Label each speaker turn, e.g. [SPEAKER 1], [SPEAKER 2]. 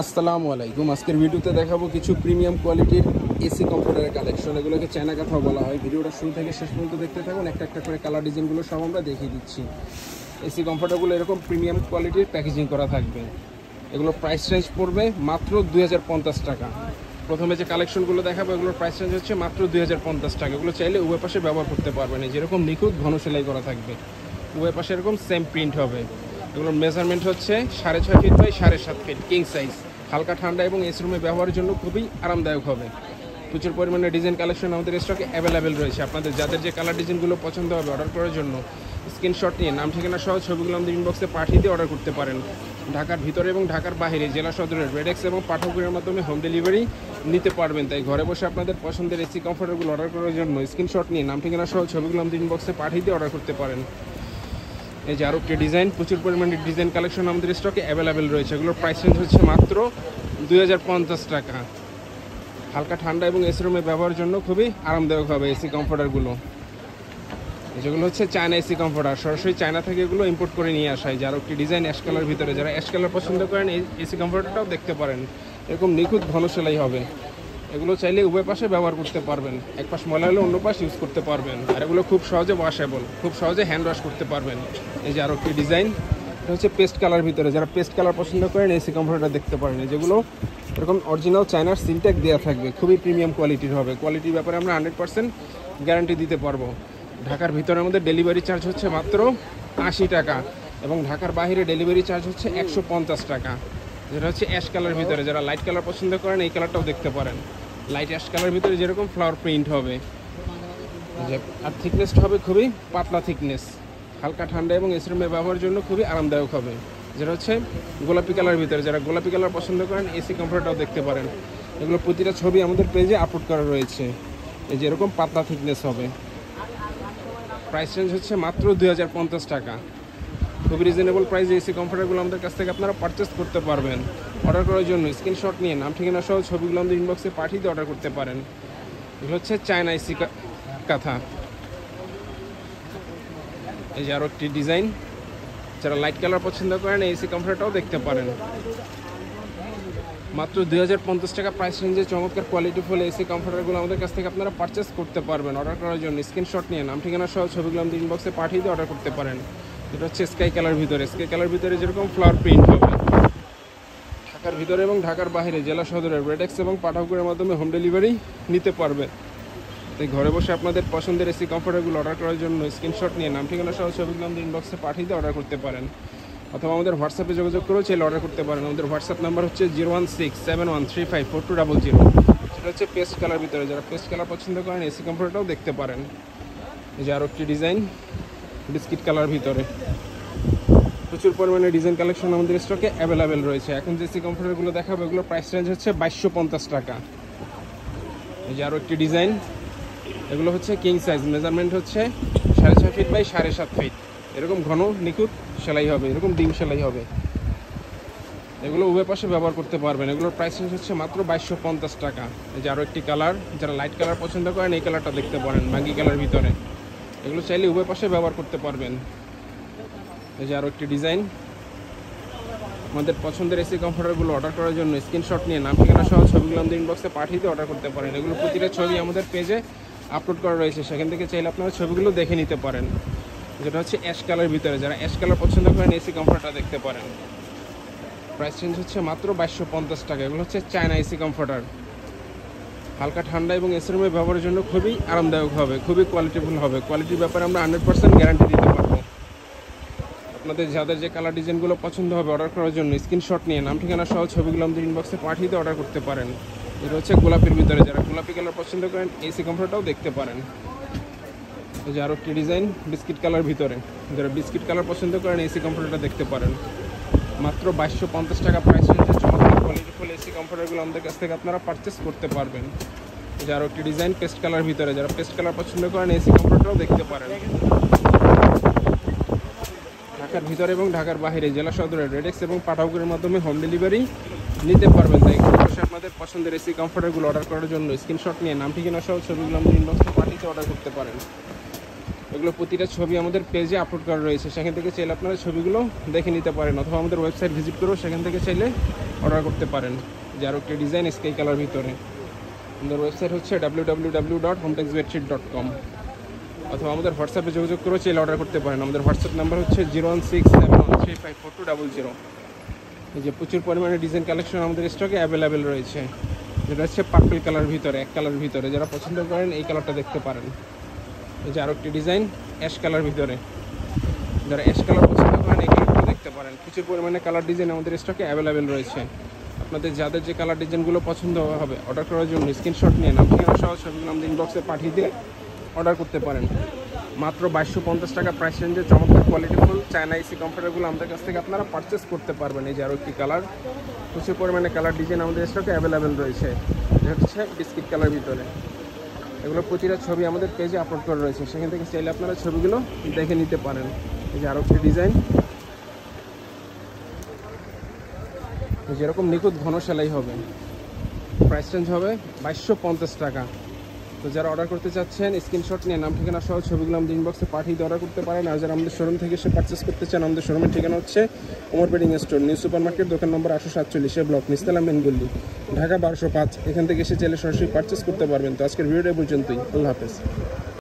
[SPEAKER 1] আসসালামু আলাইকুম। আজকের ভিডিওতে দেখাবো কিছু প্রিমিয়াম কোয়ালিটির এসি কমফোর্টারের কালেকশন। এগুলোকে চায়না কাঁথাও বলা হয়। ভিডিওটা শুরু থেকে শেষ পর্যন্ত দেখতে থাকুন। একটা একটা করে কালার ডিজাইনগুলো সব আমরা দেখিয়ে দিচ্ছি। এসি কমফোর্টারগুলো এরকম প্রিমিয়াম কোয়ালিটির প্যাকেজিং করা থাকবে। এগুলো প্রাইস রেঞ্জ পড়বে মাত্র 2050 টাকা। প্রথমে যে কালেকশনগুলো দেখাবো এগুলোর প্রাইস রেঞ্জ হচ্ছে মাত্র 2050 টাকা। এগুলো চাইলে উভয় পাশে ব্যবহার করতে পারবেন। যেরকম নিখুঁত ঘন সেলাই করা থাকবে, উভয় পাশে এরকম সেম প্রিন্ট হবে। এগুলোর মেজারমেন্ট হচ্ছে 6.5 feet by 7.5 feet, king size. হালকা ঠান্ডা এবং এসি রুমে ব্যবহারের জন্য খুবই আরামদায়ক হবে। প্রচুর পরিমাণে ডিজাইন কালেকশন আমাদের স্টকে অ্যাভেলেবেল রয়েছে। আপনাদের যাদের যে কালার ডিজাইনগুলো পছন্দ হবে অর্ডার করার জন্য স্ক্রিনশট নিয়ে নাম ঠিকানা সহ ছবিগুলো আমাদের ইনবক্সে পাঠিয়ে দিয়ে অর্ডার করতে পারেন। ঢাকার ভিতরে এবং ঢাকার বাইরে জেলা সদরের রেডেক্স এবং পাঠকের মাধ্যমে হোম ডেলিভারি নিতে পারবেন। তাই ঘরে বসে আপনাদের পছন্দের এসি কমফোর্টারগুলো অর্ডার করার জন্য স্ক্রিনশট নিয়ে নাম ঠিকানা সহ ছবিগুলো আমাদের ইনবক্সে পাঠিয়ে দিয়ে অর্ডার করতে পারেন। এই যে আরও একটি ডিজাইন, প্রচুর পরিমাণে ডিজাইন কালেকশন আমাদের স্টকে অ্যাভেলেবেল রয়েছে। এগুলোর প্রাইস রেঞ্জ হচ্ছে মাত্র 2050 টাকা। হালকা ঠান্ডা এবং এসি রুমে ব্যবহারের জন্য খুবই আরামদায়ক হবে এসি কমফোর্টারগুলো। যেগুলো হচ্ছে চায়না এসি কমফোর্টার, সরাসরি চায়না থেকে এগুলো ইম্পোর্ট করে নিয়ে আসা। যে আরও একটি ডিজাইন অ্যাশ কালার ভিতরে, যারা অ্যাশ কালার পছন্দ করেন এই এসি কমফোর্টারটাও দেখতে পারেন। এরকম নিখুঁত ঘন সেলাই হবে। এগুলো চাইলে উভয় পাশে ব্যবহার করতে পারবেন। এক পাশ ময়লা হলে অন্য পাশ ইউজ করতে পারবেন। আর এগুলো খুব সহজে ওয়াশেবল, খুব সহজে হ্যান্ড ওয়াশ করতে পারবেন। এই যে আরও একটি ডিজাইন, এটা হচ্ছে পেস্ট কালার ভিতরে, যারা পেস্ট কালার পছন্দ করেন এসি কমফোর্টার দেখতে পারেন। যেগুলো এরকম অরিজিনাল চায়নার সিলট্যাগ দেওয়া থাকবে, খুবই প্রিমিয়াম কোয়ালিটির হবে। কোয়ালিটির ব্যাপারে আমরা 100% গ্যারান্টি দিতে পারবো। ঢাকার ভিতরে আমাদের ডেলিভারি চার্জ হচ্ছে মাত্র 80 টাকা এবং ঢাকার বাইরে ডেলিভারি চার্জ হচ্ছে 150 টাকা। যেটা হচ্ছে অ্যাশ কালার ভিতরে, যারা লাইট কালার পছন্দ করেন এই কালারটাও দেখতে পারেন। লাইট অ্যাশ কালার ভিতরে যেরকম ফ্লাওয়ার প্রিন্ট হবে, আর থিকনেসটা হবে খুবই পাতলা থিকনেস। হালকা ঠান্ডা এবং এসি রুমে ব্যবহারের জন্য খুবই আরামদায়ক হবে। যেটা হচ্ছে গোলাপি কালার ভিতরে, যারা গোলাপি কালার পছন্দ করেন এসি কমফোর্টারটাও দেখতে পারেন। এগুলো প্রতিটা ছবি আমাদের পেজে আপলোড করা রয়েছে। এই যে এরকম পাতলা থিকনেস হবে। প্রাইস রেঞ্জ হচ্ছে মাত্র 2050 টাকা। খুবই রিজনেবল প্রাইসে এসি কমফোর্টারগুলো আমাদের কাছ থেকে আপনারা পারচেস করতে পারবেন। অর্ডার করার জন্য স্ক্রিনশট নিয়ে নাম ঠিকানা সহ ছবিগুলো আমাদের ইনবক্সে পাঠিয়ে দিয়ে অর্ডার করতে পারেন। এগুলো হচ্ছে চায়না এসি কাঁথা। এই যে আরও একটি ডিজাইন, যারা লাইট কালার পছন্দ করেন এই এসি কমফোর্টারটাও দেখতে পারেন। মাত্র 2050 টাকা প্রাইস রেঞ্জে চমৎকার কোয়ালিটিফুল এসি কমফোর্টারগুলো আমাদের কাছ থেকে আপনারা পারচেস করতে পারবেন। অর্ডার করার জন্য স্ক্রিনশট নিয়ে নাম ঠিকানা সহ ছবিগুলো আমাদের ইনবক্সে পাঠিয়ে দিয়ে অর্ডার করতে পারেন। এটা হচ্ছে স্কাই কালার ভিতরে, স্কাই কালার ভিতরে যেরকম ফ্লাওয়ার প্রিন্ট হবে। ঢাকার ভিতরে এবং ঢাকার বাইরে জেলা সদরের রেডেক্স এবং পাঠকের মাধ্যমে হোম ডেলিভারি নিতে পারবে। তাই ঘরে বসে আপনাদের পছন্দের এসি কমফোর্টারগুলো অর্ডার করার জন্য স্ক্রিনশট নিয়ে নাম ঠিকানা সহ ছবিগুলো আমাদের ইনবক্সে পাঠিয়ে দিয়ে অর্ডার করতে পারেন, অথবা আমাদের হোয়াটসঅ্যাপে যোগাযোগ করেও চাইলে অর্ডার করতে পারেন। আমাদের হোয়াটসঅ্যাপ নাম্বার হচ্ছে 01671354200। সেটা হচ্ছে পেস্ট কালার ভিতরে, যারা পেস্ট কালার পছন্দ করেন এসি কমফোর্টারটাও দেখতে পারেন। এই যে আরও একটি ডিজাইন বিস্কিট কালার ভিতরে, প্রচুর পরিমাণে ডিজাইন কালেকশন আমাদের স্টকে অ্যাভেলেবেল রয়েছে। এখন যে এসি কমফোর্টারগুলো দেখাবো এগুলোর প্রাইস রেঞ্জ হচ্ছে 2250 টাকা। এই যে আরও একটি ডিজাইন, এগুলো হচ্ছে কিং সাইজ, মেজারমেন্ট হচ্ছে 6.5 ফিট বাই 7.5 ফিট। এরকম ঘন নিখুঁত সেলাই হবে, এরকম ডিম সেলাই হবে। এগুলো উভয় পাশে ব্যবহার করতে পারবেন। এগুলোর প্রাইস রেঞ্জ হচ্ছে মাত্র 2250 টাকা। এই যে আরও একটি কালার, যারা লাইট কালার পছন্দ করেন এই কালারটা দেখতে পারেন, মাগি কালার ভিতরে। এগুলো চাইলে উভয় পাশে ব্যবহার করতে পারবেন। এই যে আরও একটি ডিজাইন, আমাদের পছন্দের এসি কমফোর্টারগুলো অর্ডার করার জন্য স্ক্রিনশট নিয়ে নাম ঠিকানা সহ ছবিগুলো আমাদের ইনবক্সে পাঠিয়ে দিয়ে অর্ডার করতে পারেন। এগুলো প্রতিটা ছবি আমাদের পেজে আপলোড করা রয়েছে, সেখান থেকে চাইলে আপনারা ছবিগুলো দেখে নিতে পারেন। যেটা হচ্ছে অ্যাশ কালার ভিতরে, যারা অ্যাশ কালার পছন্দ করেন এসি কমফোর্টার দেখতে পারেন। প্রাইস রেঞ্জ হচ্ছে মাত্র 2250 টাকা। এগুলো হচ্ছে চায়না এসি কমফোর্টার। হালকা ঠান্ডা এবং এসি রুমে ব্যবহারের জন্য খুবই আরামদায়ক হবে, খুবই কোয়ালিটিফুল হবে। কোয়ালিটির ব্যাপারে আমরা 100% গ্যারান্টি দিতে পারবো। আপনাদের যাদের যে কালার ডিজাইনগুলো পছন্দ হবে অর্ডার করার জন্য স্ক্রিনশট নিয়ে নাম ঠিকানা সহ ছবিগুলো আমাদের ইনবক্সে পাঠিয়ে দিয়ে অর্ডার করতে পারেন। এটা হচ্ছে গোলাপির ভিতরে, যারা গোলাপি কালার পছন্দ করেন এসি কমফোর্টারটাও দেখতে পারেন। এই যে আরও একটি ডিজাইন বিস্কিট কালার ভিতরে, যারা বিস্কিট কালার পছন্দ করেন এসি কমফোর্টারটা দেখতে পারেন। মাত্র 2250 টাকা প্রাইস রেঞ্জে চমৎকার কোয়ালিটিফুল এসি কমফোর্টারগুলো আমাদের কাছ থেকে আপনারা পারচেস করতে পারবেন। এই যে আরও একটি ডিজাইন পেস্ট কালার ভিতরে, যারা পেস্ট কালার পছন্দ করেন এসি কমফোর্টারটাও দেখতে পারেন। ঢাকার ভিতরে এবং ঢাকার বাইরে জেলা সদরের রেডেক্স এবং পাঠাওকের মাধ্যমে হোম ডেলিভারি নিতে পারবেন। তাই অবশ্যই আপনাদের পছন্দের এসি কমফোর্টারগুলো অর্ডার করার জন্য স্ক্রিনশট নিয়ে নাম ঠিকানা সহ ছবিগুলো আমাদের ইনবক্সে পাঠিয়ে অর্ডার করতে পারেন। এগুলো প্রতিটা ছবি আমাদের পেজে আপলোড করা রয়েছে, সেখান থেকে চাইলে আপনারা ছবিগুলো দেখে নিতে পারেন, অথবা আমাদের ওয়েবসাইট ভিজিট করেও সেখান থেকে চাইলে অর্ডার করতে পারেন। যে আরও একটি ডিজাইন স্কাই কালার ভিতরে। আমাদের ওয়েবসাইট হচ্ছে www.hometexbedsheet.com, অথবা আমাদের হোয়াটসঅ্যাপে যোগাযোগ করে চাইলে অর্ডার করতে পারেন। আমাদের হোয়াটসঅ্যাপ নাম্বার হচ্ছে 01671354200। এই যে প্রচুর পরিমাণে ডিজাইন কালেকশন আমাদের স্টকে অ্যাভেলেবেল রয়েছে, যেটা হচ্ছে পার্পল কালার ভিতরে, এক কালার ভিতরে। যারা পছন্দ করেন এই কালারটা দেখতে পারেন। এই যে আরও একটি ডিজাইন অ্যাশ কালার ভিতরে, যারা অ্যাশ কালার পছন্দ করেন এই কালারটা দেখতে পারেন। প্রচুর পরিমাণে কালার ডিজাইন আমাদের স্টকে অ্যাভেলেবেল রয়েছে। আপনাদের যাদের যে কালার ডিজাইনগুলো পছন্দ হবে অর্ডার করার জন্য স্ক্রিনশট নিয়ে নাম ঠিকানা সহ ছবিগুলো আমাদের ইনবক্সে পাঠিয়ে দিয়ে অর্ডার করতে পারেন। মাত্র 2250 টাকা প্রাইস রেঞ্জে চমৎকার কোয়ালিটিফুল চায়না এসি কমফোর্টারগুলো আমাদের কাছ থেকে আপনারা পারচেস করতে পারবেন। এই যে আরও একটি কালার, প্রচুর পরিমাণে কালার ডিজাইন আমাদের স্টকে অ্যাভেলেবেল রয়েছে, যেটা হচ্ছে বিস্কিট কালার ভিতরে। এগুলো প্রতিটা ছবি আমাদের পেজে আপলোড করা রয়েছে, সেখান থেকে চাইলে আপনারা ছবিগুলো দেখে নিতে পারেন। এই যে আরও একটি ডিজাইন, যেরকম নিখুঁত ঘন সেলাই হবে, প্রাইস রেঞ্জ হবে 2250 টাকা। তো যারা অর্ডার করতে চাচ্ছেন স্ক্রিনশট নিয়ে নাম ঠিকানা সহ ছবিগুলো আমাদের ইনবক্সে পাঠিয়ে দিয়ে অর্ডার করতে পারেন। আর যারা আমাদের শোরুম থেকে এসে পারচেস করতে চান, আমাদের শোরুমের ঠিকানা হচ্ছে Omar bedding store, new super market, দোকান নম্বর 847, ব্লক নিস্তালা মেন গল্লি, ঢাকা 1205। এখান থেকে এসে চাইলে সরাসরি পারচেস করতে পারবেন। তো আজকের ভিডিওটা পর্যন্তই। আল্লাহ হাফেজ।